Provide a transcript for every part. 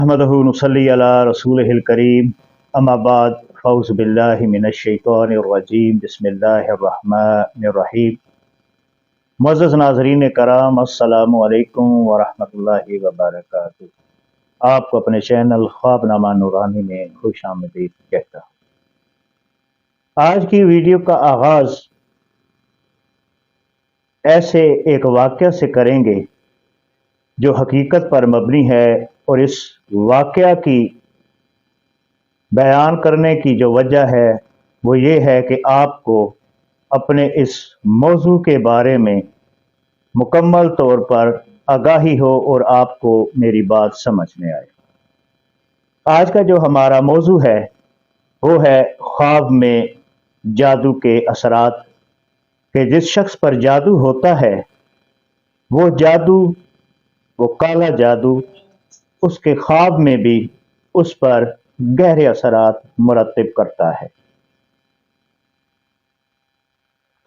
अहमदहु नुसल्ली अला रसूलिहिल करीम अम्मा बाद फ़ऊज़ु बिल्लाहि मिनश्शैतानिर रजीम बिस्मिल्लाहिर रहमानिर रहीम। मुअज़्ज़ज़ नाज़रीन कराम, अस्सलामु अलैकुम व रहमतुल्लाहि व बरकातुहू। आपको अपने चैनल ख्वाबनामा नूरानी में खुश आमदीद कहता हूँ। आज की वीडियो का आगाज़ ऐसे एक वाक़या से करेंगे जो हकीकत पर मबनी है, और इस वाक़या की बयान करने की जो वजह है वो ये है कि आपको अपने इस मौजू के बारे में मुकम्मल तौर पर आगाही हो और आपको मेरी बात समझ में आए। आज का जो हमारा मौजू है वो है ख्वाब में जादू के असरात, कि जिस शख्स पर जादू होता है वो जादू, वो काला जादू, उसके ख्वाब में भी उस पर गहरे असरात मुरतब करता है।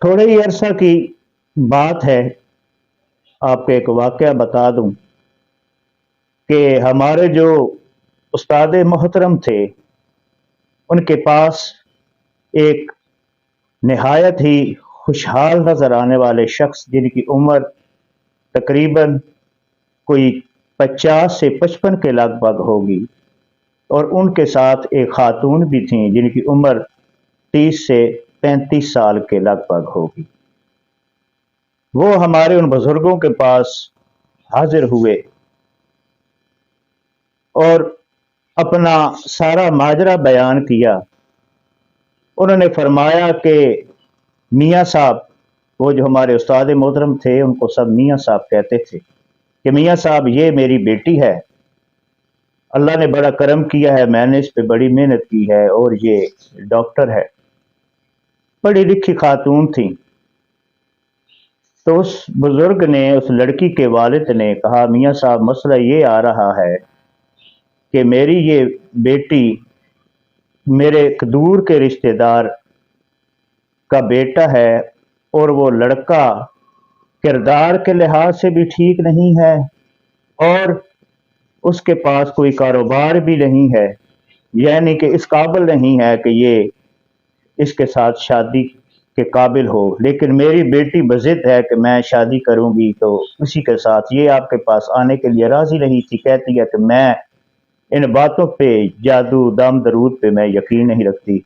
थोड़े ही अरसा की बात है, आपको एक वाक़या बता दूं कि हमारे जो उस्ताद मोहतरम थे उनके पास एक निहायत ही खुशहाल नज़र आने वाले शख्स, जिनकी उम्र तकरीबन कोई 50 से 55 के लगभग होगी, और उनके साथ एक खातून भी थी जिनकी उम्र 30 से 35 साल के लगभग होगी। वो हमारे उन बुजुर्गों के पास हाजिर हुए और अपना सारा माजरा बयान किया। उन्होंने फरमाया कि मियाँ साहब, वो जो हमारे उस्ताद मोहतरम थे उनको सब मियाँ साहब कहते थे, कि मियाँ साहब ये मेरी बेटी है, अल्लाह ने बड़ा करम किया है, मैंने इस पे बड़ी मेहनत की है, और ये डॉक्टर है। पढ़ी लिखी खातून थी। तो उस बुजुर्ग ने, उस लड़की के वालिद ने कहा, मियाँ साहब मसला ये आ रहा है कि मेरी ये बेटी मेरे एक दूर के रिश्तेदार का बेटा है, और वो लड़का किरदार के लिहाज से भी ठीक नहीं है, और उसके पास कोई कारोबार भी नहीं है, यानी कि इस काबिल नहीं है कि ये इसके साथ शादी के काबिल हो। लेकिन मेरी बेटी बज़िद है कि मैं शादी करूंगी तो उसी के साथ। ये आपके पास आने के लिए राजी नहीं थी, कहती है कि मैं इन बातों पे, जादू दाम दरूद पे मैं यकीन नहीं रखती,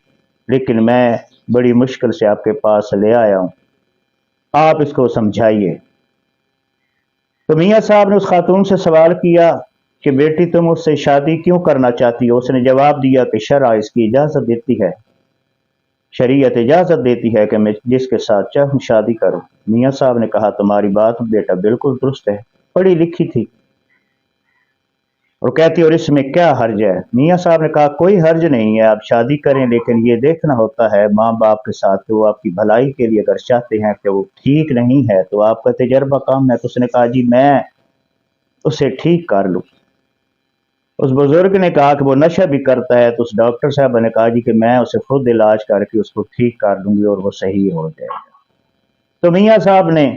लेकिन मैं बड़ी मुश्किल से आपके पास ले आया हूँ, आप इसको समझाइए। तो मियाँ साहब ने उस खातून से सवाल किया कि बेटी तुम उससे शादी क्यों करना चाहती हो? उसने जवाब दिया कि शरअ इसकी इजाज़त देती है, शरीयत इजाज़त देती है कि मैं जिसके साथ चाहूँ शादी करूँ। मियाँ साहब ने कहा, तुम्हारी बात बेटा बिल्कुल दुरुस्त है, पढ़ी लिखी थी। और कहती, और इसमें क्या हर्ज है? मियाँ साहब ने कहा, कोई हर्ज नहीं है, आप शादी करें, लेकिन ये देखना होता है माँ बाप के साथ कि वो आपकी भलाई के लिए अगर चाहते हैं कि वो ठीक नहीं है तो आपका तजर्बा कम है। तो उसने कहा, जी मैं उसे ठीक कर लूँ। उस बुजुर्ग ने कहा कि वो नशा भी करता है। तो उस डॉक्टर साहब ने कहा, जी कि मैं उसे खुद इलाज करके उसको ठीक कर दूंगी और वो सही हो जाएगा। तो मियाँ साहब ने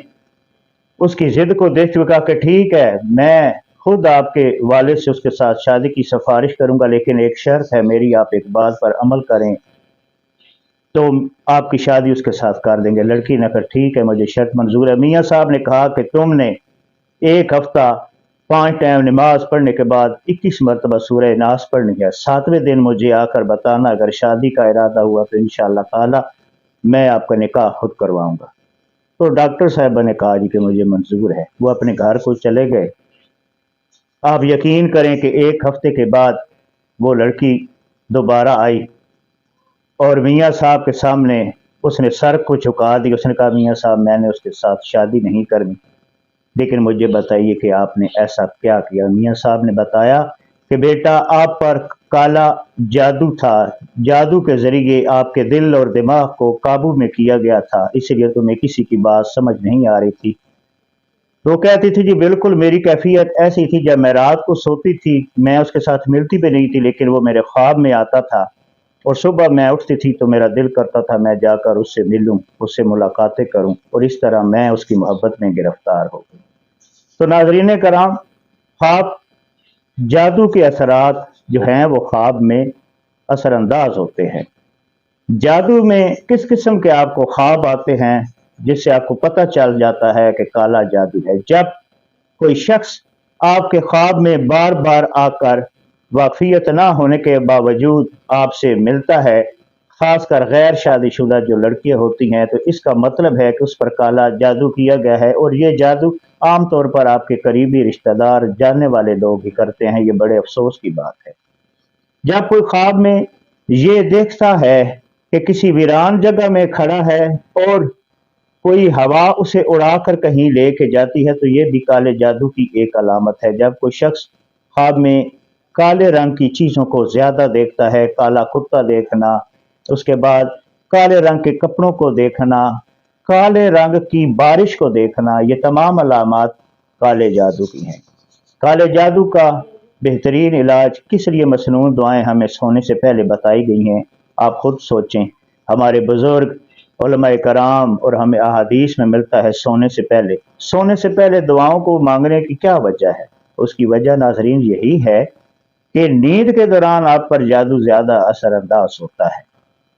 उसकी जिद को देखते हुए कहा कि ठीक है, मैं खुद आपके वालिद से उसके साथ शादी की सिफारिश करूंगा, लेकिन एक शर्त है मेरी, आप एक बात पर अमल करें तो आपकी शादी उसके साथ कर देंगे। लड़की ने कहा, ठीक है, मुझे शर्त मंजूर है। मियाँ साहब ने कहा कि तुमने एक हफ्ता 5 टाइम नमाज पढ़ने के बाद 21 मरतबा सूरह नास पढ़नी है। 7वें दिन मुझे आकर बताना, अगर शादी का इरादा हुआ तो इंशाअल्लाह ताला मैं आपका निकाह खुद करवाऊंगा। तो डॉक्टर साहब ने कहा, जी कि मुझे मंजूर है। वो अपने घर को चले गए। आप यकीन करें कि एक हफ्ते के बाद वो लड़की दोबारा आई और मियाँ साहब के सामने उसने सर को झुका दी। उसने कहा, मियाँ साहब मैंने उसके साथ शादी नहीं करनी, लेकिन मुझे बताइए कि आपने ऐसा क्या किया? मियाँ साहब ने बताया कि बेटा आप पर काला जादू था, जादू के जरिए आपके दिल और दिमाग को काबू में किया गया था, इसलिए तुम्हें किसी की बात समझ नहीं आ रही थी। तो कहती थी, जी बिल्कुल मेरी कैफियत ऐसी थी, जब मैं रात को सोती थी मैं उसके साथ मिलती भी नहीं थी, लेकिन वो मेरे ख्वाब में आता था, और सुबह मैं उठती थी तो मेरा दिल करता था मैं जाकर उससे मिलूं, उससे मुलाकातें करूं, और इस तरह मैं उसकी मोहब्बत में गिरफ्तार हो गई। तो नाज़रीन कराम, ख्वाब جادو کے اثرات جو ہیں وہ خواب میں اثر انداز ہوتے ہیں۔ جادو میں کس قسم کے آپ کو خواب آتے ہیں جس سے آپ کو پتہ چل جاتا ہے کہ کالا جادو ہے؟ جب کوئی شخص آپ کے خواب میں بار بار آ کر واقفیت نہ ہونے کے باوجود آپ سے ملتا ہے، خاص کر غیر شادی شدہ جو لڑکیاں ہوتی ہیں، تو اس کا مطلب ہے کہ اس پر کالا جادو کیا گیا ہے، اور یہ جادو عام طور پر آپ کے قریبی رشتہ دار جاننے والے لوگ ہی کرتے ہیں۔ یہ بڑے افسوس کی بات ہے۔ جب کوئی خواب میں یہ دیکھتا ہے کہ کسی ویران جگہ میں کھڑا ہے اور کوئی ہوا اسے اڑا کر کہیں لے کے جاتی ہے، تو یہ بھی کالے جادو کی ایک علامت ہے۔ جب کوئی شخص خواب میں کالے رنگ کی چیزوں کو زیادہ دیکھتا ہے، کالا کتا دیکھنا، اس کے بعد کالے رنگ کے کپڑوں کو دیکھنا، کالے رنگ کی بارش کو دیکھنا، یہ تمام علامات کالے جادو کی ہیں۔ کالے جادو کا بہترین علاج کس لیے مسنون دعائیں ہمیں سونے سے پہلے بتائی گئی ہیں، آپ خود سوچیں۔ ہمارے بزرگ علماء کرام اور ہمیں احادیث میں ملتا ہے سونے سے پہلے دعاؤں کو مانگنے کی کیا وجہ ہے؟ اس کی وجہ ناظرین یہی ہے کہ نیند کے دوران آپ پر جادو زیادہ اثر انداز ہوتا ہے۔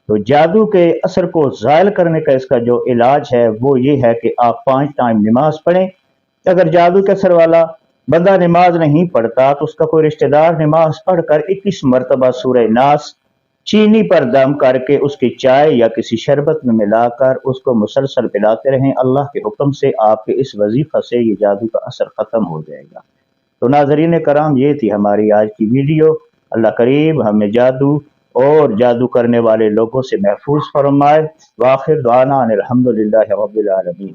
تو جادو کے اثر کو زائل کرنے کا اس کا جو علاج ہے وہ یہ ہے کہ آپ 5 ٹائم نماز پڑھیں۔ اگر جادو کے اثر والا بندہ نماز نہیں پڑھتا تو اس کا کوئی رشتہ دار نماز پڑھ کر 21 مرتبہ سورہ ناس چینی پر دم کر کے اس کی چائے یا کسی شربت میں ملا کر اس کو مسلسل پلاتے رہیں، اللہ کے حکم سے آپ کے اس وظیفہ سے یہ جادو کا اثر ختم ہو جائے گا۔ تو ناظرین کرام، یہ تھی ہماری آج کی ویڈیو۔ اللہ کریم ہمیں جادو اور جادو کرنے والے لوگوں سے محفوظ فرمائے۔ وآخر دعوانا ان الحمدللہ رب العالمین۔